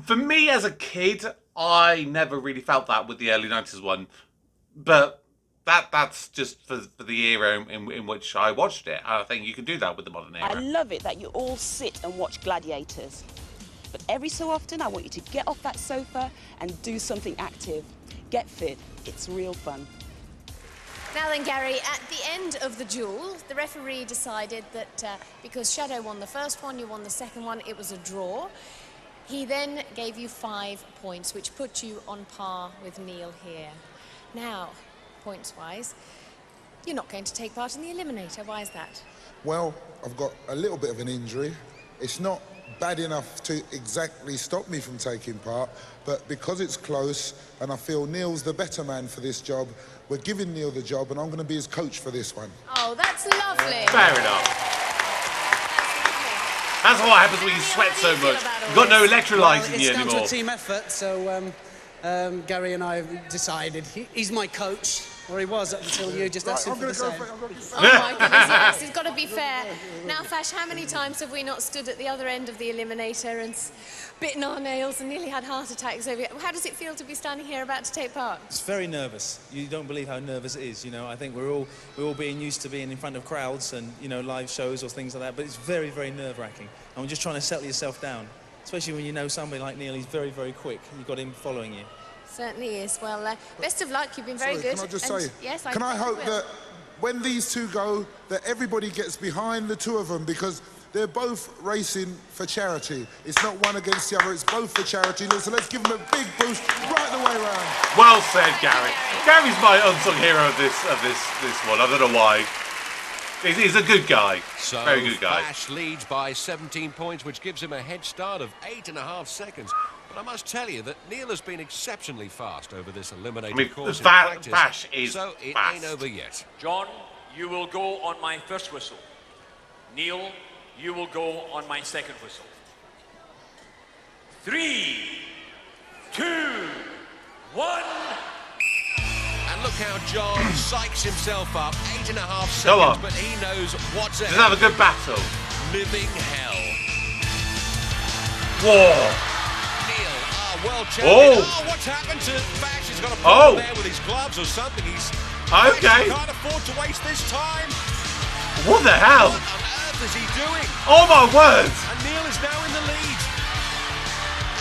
for me as a kid, I never really felt that with the early 90s one, but that's just for the era in which I watched it. I think you can do that with the modern era. I love it that you all sit and watch Gladiators. But every so often, I want you to get off that sofa and do something active. Get fit. It's real fun. Now then, Gary, at the end of the duel, the referee decided that because Shadow won the first one, you won the second one, it was a draw. He then gave you 5 points, which put you on par with Neil here. Now, points-wise, you're not going to take part in the Eliminator. Why is that? Well, I've got a little bit of an injury. It's not bad enough to exactly stop me from taking part, but because it's close and I feel Neil's the better man for this job, we're giving Neil the job and I'm going to be his coach for this one. Oh, that's lovely. Fair enough. That's what happens when you sweat so much. You've got no electrolytes in you It's down anymore. to a team effort, so Gary and I have decided he's my coach, or he was up until you just asked him for the same. Oh my goodness, yes, it's got to be fair. Now, Fash, how many times have we not stood at the other end of the Eliminator and bitten our nails and nearly had heart attacks over it? How does it feel to be standing here about to take part? It's very nervous. You don't believe how nervous it is. You know, I think we're all being used to being in front of crowds and, you know, live shows or things like that, but it's very, very nerve-wracking. I'm just trying to settle yourself down, especially when you know somebody like Neil. He's very, very quick. You've got him following you. Certainly is. Well, best of luck. You've been very good. Can I just And say, yes, can I hope will. that when these two go, that everybody gets behind the two of them, because they're both racing for charity. It's not one against the other, it's both for charity. So let's give them a big boost right the way around. Well said, Gary. Gary's my unsung hero of this one. I don't know why. He's a good guy. So Very good guy. Flash leads by 17 points, which gives him a head start of 8.5 seconds. But I must tell you that Neil has been exceptionally fast over this eliminator course in practice. Fash is so it fast. ain't over yet. John, you will go on my first whistle. Neil, you will go on my second whistle. 3, 2, 1. And look how John psychs himself up. 8.5 Go on. seconds, but he knows what's ahead. Let's have a good battle. Living hell. Whoa. World champion. Oh. Oh, what's happened to Fash? He's got a Oh. problem there with his gloves or something. He's Okay. He can't afford to waste this time. What the hell? What on earth is he doing? Oh my word. And Neil is now in the lead.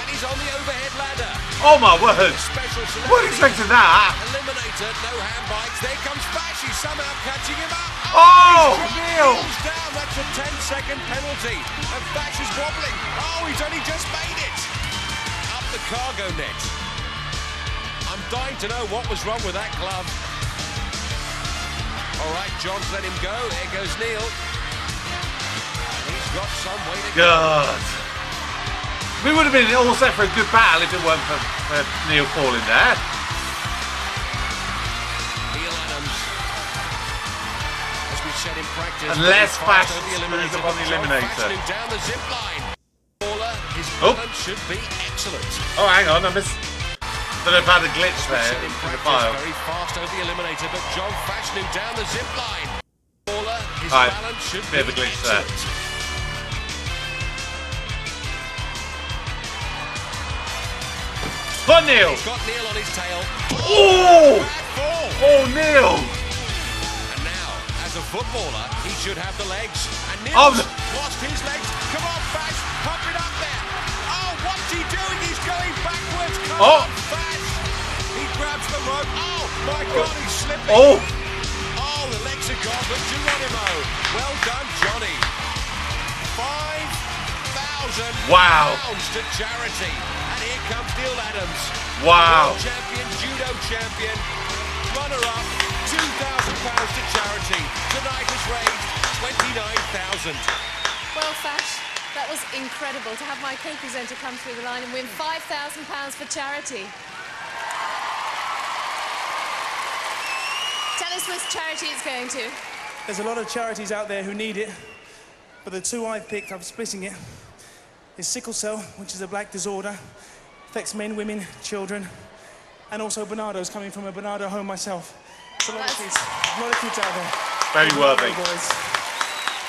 And he's on the overhead ladder. Oh my word. Special celebrity. Wasn't expecting that. Eliminator, no hand bites. There comes Fash. He's somehow catching him up. Oh, he's Neil. down. That's a 10-second penalty. And Fash is wobbling. Oh, he's only just made it. The cargo net. I'm dying to know what was wrong with that glove. All right, John's let him go. There goes Neil. He's got some way to go. God. We would have been all set for a good battle if it weren't for Neil falling there. Neil Adams, as we said in practice, Unless Fash screws screws up on the eliminator. Fashanu down the zip line. His Oh. balance should be excellent. Oh, hang on, I missed. Don't know if I had a glitch there In in the practice, file. very fast over the eliminator, but John Fashanu down the zip line. His All right, balance should bit be of a glitch there. excellent. Come on, Neil. He's got Neil on his tail. Oh! Bad fall. Oh, Neil. And now, as a footballer, he should have the legs. And Oh, Neil's lost his legs. Come on, Fash, pump it up there. Oh, what's he doing? He's going backwards. Come on, Fash. He grabs the rope. Oh, my God, he's slipping. Oh. Oh, the legs are gone, but Geronimo. Well done, Johnny. 5,000 Wow. pounds to charity. And here comes Neil Adams. Wow. World champion, judo champion, runner-up, £2,000 to charity. Tonight has raised 29,000. Well, Fash, that was incredible to have my co-presenter come through the line and win £5,000 for charity. Tell us which charity it's going to. There's a lot of charities out there who need it, but the two I've picked, I'm splitting it, is sickle cell, which is a black disorder, affects men, women, children, and also Bernardo's, coming from a Bernardo home myself. It's a lot of kids out there. Very worthy. Boys.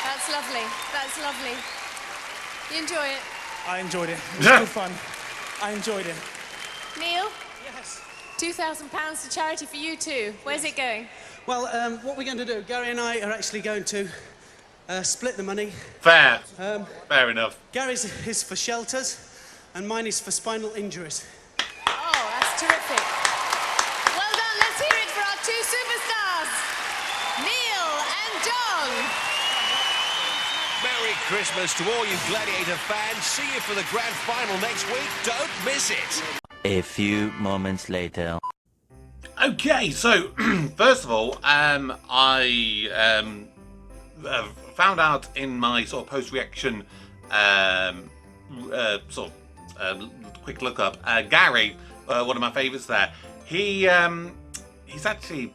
That's lovely. That's lovely. You enjoy it? I enjoyed it. It was good fun. I enjoyed it. Neil? Yes. £2,000 to charity for you too. Where's it going? Well, what we're going to do, Gary and I are actually going to split the money. Fair. Fair enough. Gary's is for shelters, and mine is for spinal injuries. Oh, that's terrific. Well done. Let's hear it for our two superstars, Neil and John. Merry Christmas to all you Gladiator fans. See you for the grand final next week. Don't miss it. A few moments later. Okay, so first of all, I found out in my sort of post-reaction quick look up, Gary, one of my favourites there, he actually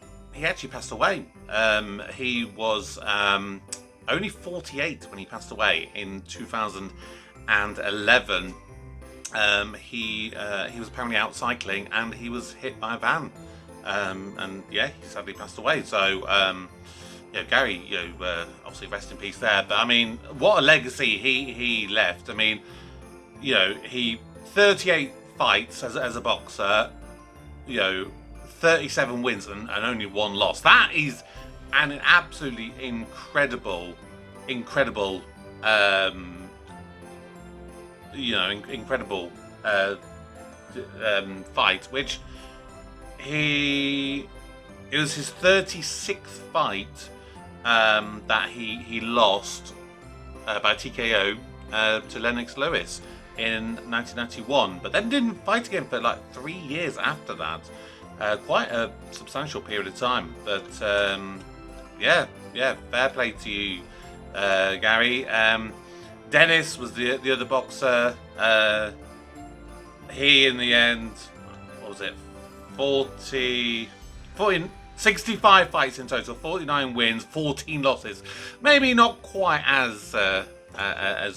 passed away. He was only 48 when he passed away in 2011. He was apparently out cycling and he was hit by a van. And yeah, he sadly passed away. So, Gary, obviously rest in peace there. But I mean, what a legacy he left. I mean, he 38 fights as a boxer, 37 wins and only 1 loss. That is an absolutely incredible fight, which it was his 36th fight that he lost by TKO to Lennox Lewis in 1991, but then didn't fight again for like 3 years after that. Quite a substantial period of time, but yeah, fair play to you, Gary. Denis was the other boxer. He, in the end, what was it, 65 fights in total, 49 wins, 14 losses. Maybe not quite as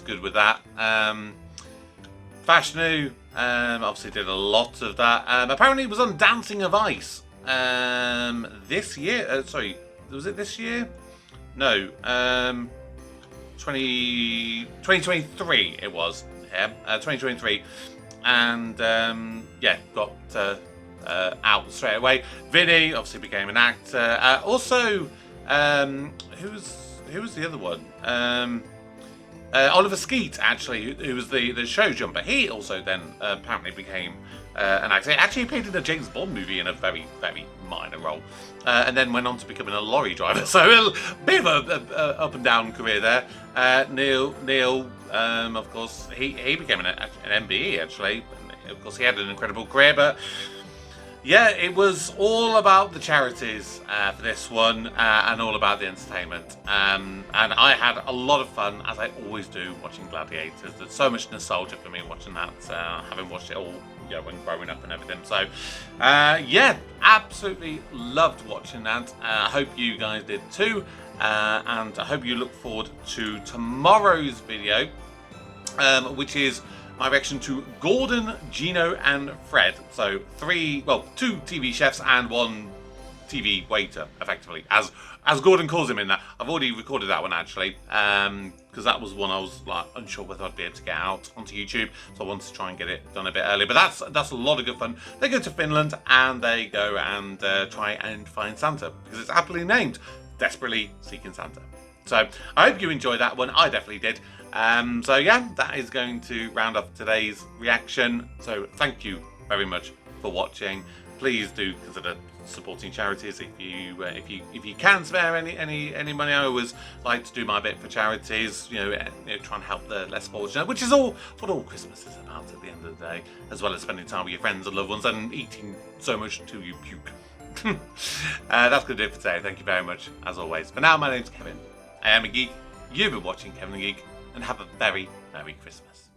good with that. Fashanu obviously did a lot of that. Apparently, he was on Dancing of Ice this year. Sorry, was it this year? No, 2023 it was. Yeah, 2023, and got out straight away. Vinnie obviously became an actor. Also, who was the other one? Oliver Skeete, actually, who was the Showjumper. He also then apparently became an actor. Actually, he appeared in a James Bond movie in a very, very minor role, and then went on to becoming a lorry driver. So a bit of a up and down career there. Neil, of course, he became an MBE actually. Of course, he had an incredible career, but yeah, it was all about the charities for this one, and all about the entertainment. And I had a lot of fun, as I always do, watching Gladiators. There's so much nostalgia for me watching that, having watched it all, when growing up and everything. So, yeah, absolutely loved watching that. I hope you guys did too, and I hope you look forward to tomorrow's video, which is my reaction to Gordon, Gino, and Fred. So 2 TV chefs and 1 TV waiter, effectively, as Gordon calls him in that. I've already recorded that one actually, because that was one I was like unsure whether I'd be able to get out onto YouTube, so I wanted to try and get it done a bit earlier. But that's a lot of good fun. They go to Finland and they go and try and find Santa, because it's aptly named Desperately Seeking Santa. So I hope you enjoyed that one. I definitely did. So yeah, that is going to round off today's reaction. So thank you very much for watching. Please do consider supporting charities if you can spare any money. I always like to do my bit for charities. Try and help the less fortunate, which is what all Christmas is about at the end of the day, as well as spending time with your friends and loved ones and eating so much till you puke. That's going to do it for today. Thank you very much, as always. For now, my name's Kevin. I am a geek. You've been watching Kevin the Geek, and have a very Merry Christmas.